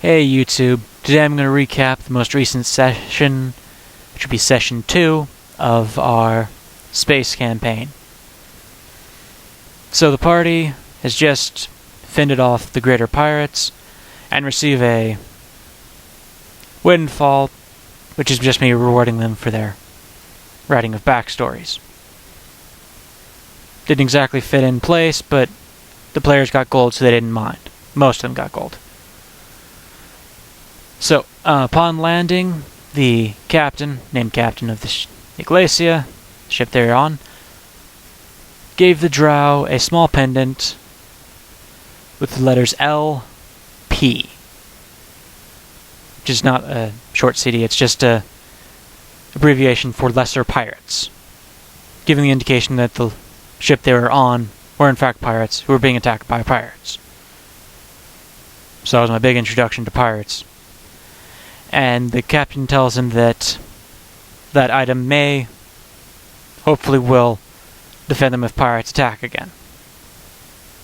Hey YouTube, today I'm going to recap the most recent session, which would be session 2 of our space campaign. So the party has just fended off the greater pirates and receive a windfall, which is just me rewarding them for their writing of backstories. Didn't exactly fit in place, but the players got gold so they didn't mind. Most of them got gold. So, upon landing, the captain, named captain of the Iglesia, ship they're on, gave the drow a small pendant with the letters L.P. Which is not a short CD, it's just a abbreviation for lesser pirates, giving the indication that the ship they were on were in fact pirates who were being attacked by pirates. So that was my big introduction to pirates. And the captain tells him that that item may, hopefully will, defend them if pirates attack again.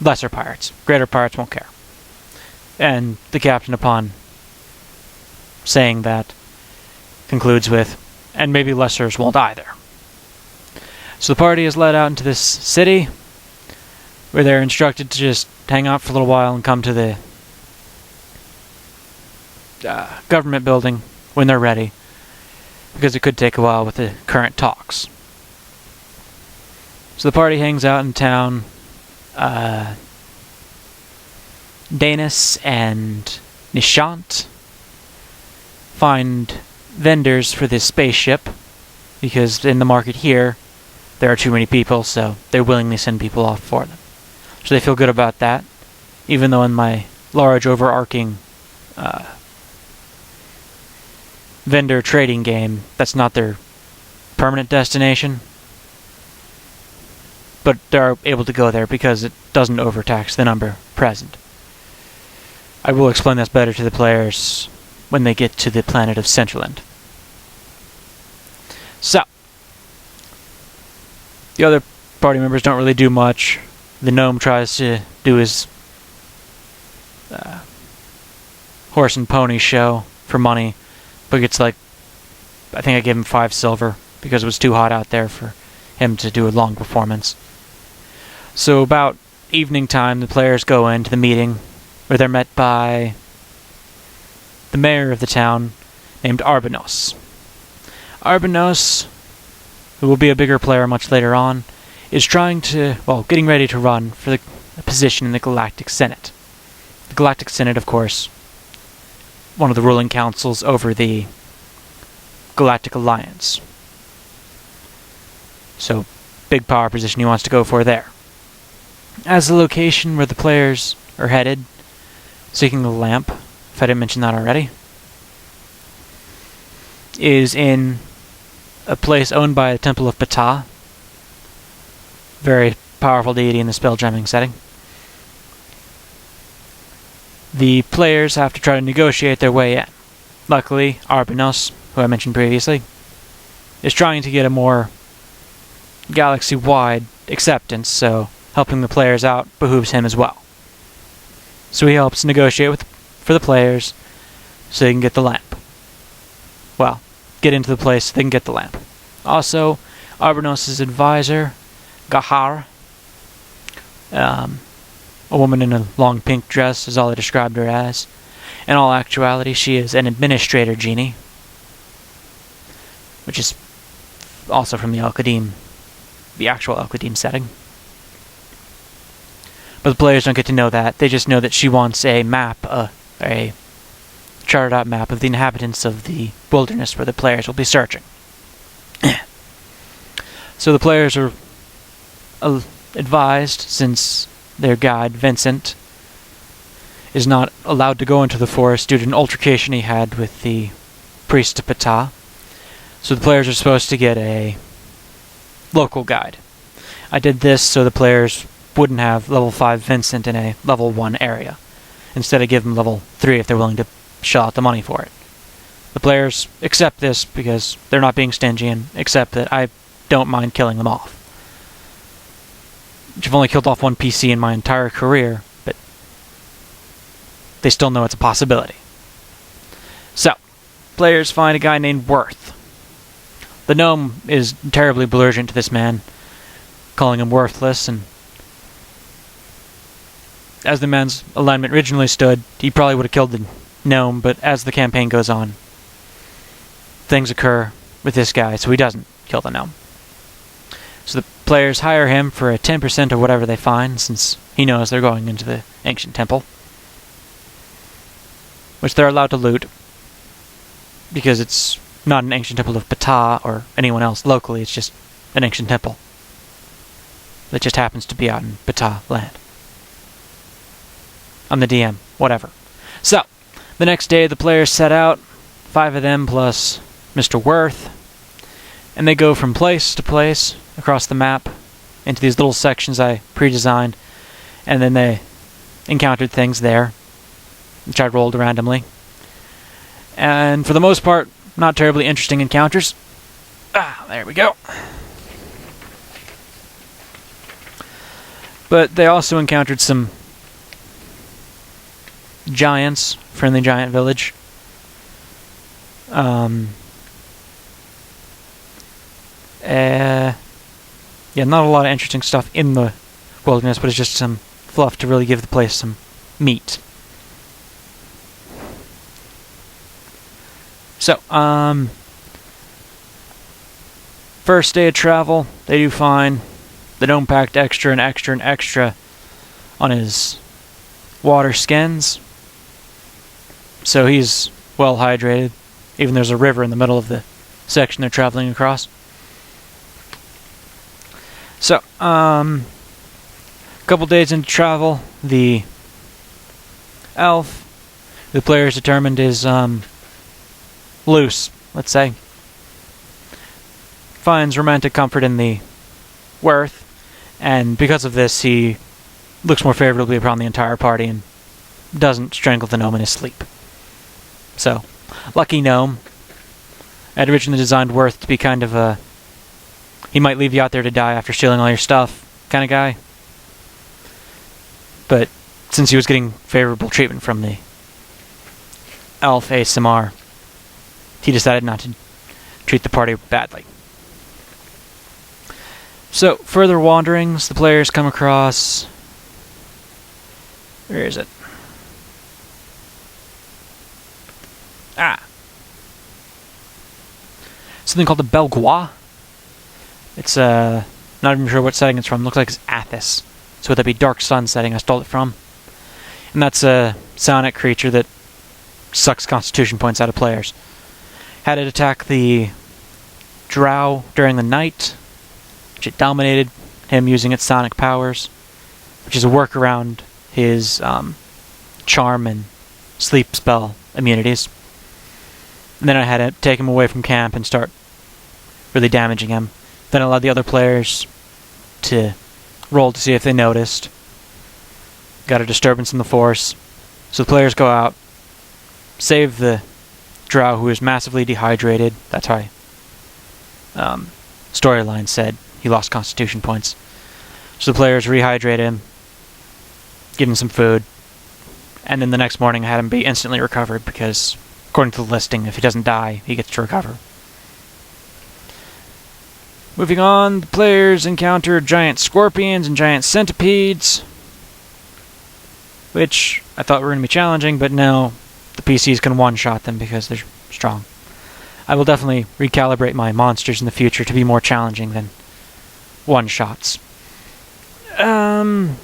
Lesser pirates. Greater pirates won't care. And the captain, upon saying that, concludes with, and maybe lessers won't either. So the party is led out into this city, where they're instructed to just hang out for a little while and come to the government building when they're ready, because it could take a while with the current talks. So the party hangs out in town. Daenes and Nishant find vendors for this spaceship, because in the market here there are too many people, so they willingly send people off for them. So they feel good about that, even though in my large overarching vendor trading game, that's not their permanent destination. But they're able to go there because it doesn't overtax the number present. I will explain this better to the players when they get to the planet of Centraland. So, the other party members don't really do much. The gnome tries to do his horse and pony show for money, but gets I think I gave him 5 silver because it was too hot out there for him to do a long performance. So about evening time, the players go into the meeting, where they're met by the mayor of the town, named Arbanos. Arbanos, who will be a bigger player much later on, is getting ready to run for the position in the Galactic Senate. The Galactic Senate, of course, one of the ruling councils over the Galactic Alliance. So, big power position he wants to go for there. As the location where the players are headed, seeking the lamp, if I didn't mention that already, is in a place owned by the Temple of Ptah, very powerful deity in the spell-jamming setting. The players have to try to negotiate their way in. Luckily, Arbanos, who I mentioned previously, is trying to get a more galaxy-wide acceptance, so helping the players out behooves him as well. So he helps negotiate for the players so they can get the lamp. Well, get into the place so they can get the lamp. Also, Arbanos' advisor, Gahar, a woman in a long pink dress is all I described her as. In all actuality, she is an administrator genie, which is also from the Al-Qadim, the actual Al-Qadim setting. But the players don't get to know that. They just know that she wants a map, a charted out map of the inhabitants of the wilderness where the players will be searching. So the players are advised, since their guide, Vincent, is not allowed to go into the forest due to an altercation he had with the priest of Ptah. So the players are supposed to get a local guide. I did this so the players wouldn't have level 5 Vincent in a level 1 area. Instead, I give them level 3 if they're willing to shell out the money for it. The players accept this because they're not being stingy and accept that I don't mind killing them off. Which I've only killed off 1 PC in my entire career, but they still know it's a possibility. So, players find a guy named Worth. The gnome is terribly belligerent to this man, calling him worthless, and as the man's alignment originally stood, he probably would have killed the gnome, but as the campaign goes on, things occur with this guy, so he doesn't kill the gnome. So the players hire him for a 10% of whatever they find, since he knows they're going into the ancient temple, which they're allowed to loot, because it's not an ancient temple of Ptah or anyone else locally, it's just an ancient temple that just happens to be out in Ptah land. I'm the DM, whatever. So, the next day the players set out, 5 of them plus Mr. Worth, and they go from place to place across the map into these little sections I pre-designed, and then they encountered things there, which I rolled randomly. And for the most part, not terribly interesting encounters. There we go. But they also encountered some giants, friendly giant village. Yeah, not a lot of interesting stuff in the wilderness, but it's just some fluff to really give the place some meat. So, first day of travel, they do fine. The gnome packed extra and extra and extra on his water skins, so he's well hydrated, even there's a river in the middle of the section they're traveling across. So, a couple days into travel, the elf the player's determined is loose, let's say, finds romantic comfort in the Worth, and because of this he looks more favorably upon the entire party and doesn't strangle the gnome in his sleep. So, lucky gnome. I'd originally designed Worth to be kind of a he might leave you out there to die after stealing all your stuff kind of guy. But since he was getting favorable treatment from the elf Aasimar, he decided not to treat the party badly. So, further wanderings, the players come across... Where is it? Something called the Belgois. It's, not even sure what setting it's from. Looks like it's Athos. So would that be Dark Sun setting I stole it from? And that's a psionic creature that sucks constitution points out of players. Had it attack the Drow during the night, which it dominated him using its psionic powers, which is a workaround his charm and sleep spell immunities. And then I had to take him away from camp and start really damaging him. Then I allowed the other players to roll to see if they noticed. Got a disturbance in the force. So the players go out, save the Drow who is massively dehydrated. That's how storyline said he lost constitution points. So the players rehydrate him, give him some food, and then the next morning I had him be instantly recovered because, according to the listing, if he doesn't die, he gets to recover. Moving on, the players encounter giant scorpions and giant centipedes, which I thought were going to be challenging, but now the PCs can one-shot them because they're strong. I will definitely recalibrate my monsters in the future to be more challenging than one-shots. Right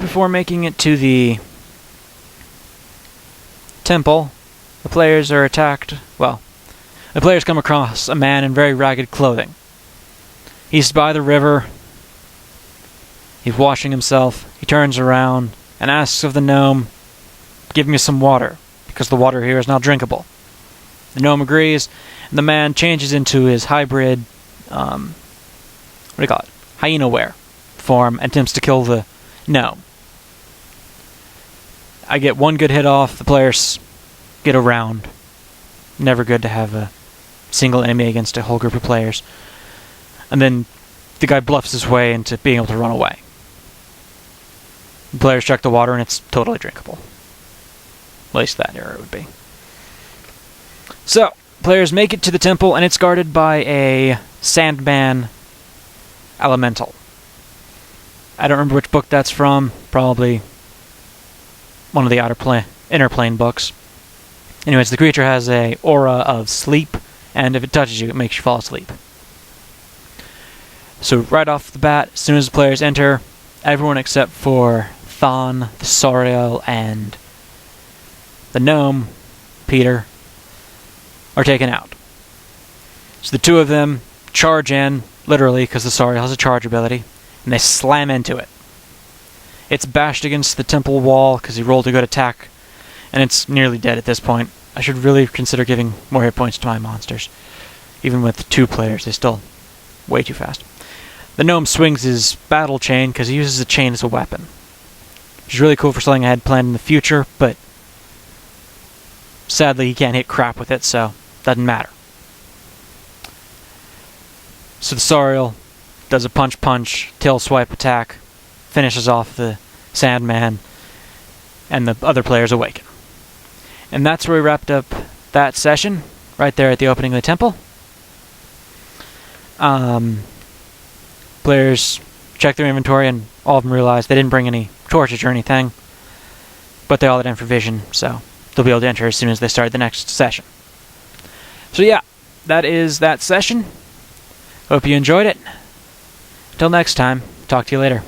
before making it to the temple, the players are attacked. Well, the players come across a man in very ragged clothing. He's by the river. He's washing himself. He turns around and asks of the gnome, "Give me some water, because the water here is not drinkable." The gnome agrees, and the man changes into his hybrid, hyena-ware form, and attempts to kill the gnome. I get one good hit off, the players get around. Never good to have a single enemy against a whole group of players. And then the guy bluffs his way into being able to run away. The players check the water and it's totally drinkable. At least that era would be. So, players make it to the temple, and it's guarded by a Sandman elemental. I don't remember which book that's from. Probably one of the inner plane books. Anyways, the creature has a aura of sleep, and if it touches you, it makes you fall asleep. So right off the bat, as soon as the players enter, everyone except for Thon, the Saurial, and the gnome, Peter, are taken out. So the two of them charge in, literally, because the Saurial has a charge ability, and they slam into it. It's bashed against the temple wall because he rolled a good attack, and it's nearly dead at this point. I should really consider giving more hit points to my monsters. Even with 2 players, they're still way too fast. The gnome swings his battle chain because he uses a chain as a weapon. Which is really cool for something I had planned in the future, but sadly he can't hit crap with it, so it doesn't matter. So the Saurial does a punch-punch, tail swipe attack, finishes off the Sandman, and the other players awaken. And that's where we wrapped up that session, right there at the opening of the temple. Players check their inventory, and all of them realize they didn't bring any torches or anything, but they all had infravision, so they'll be able to enter as soon as they start the next session. So yeah, that is that session. Hope you enjoyed it. Until next time, talk to you later.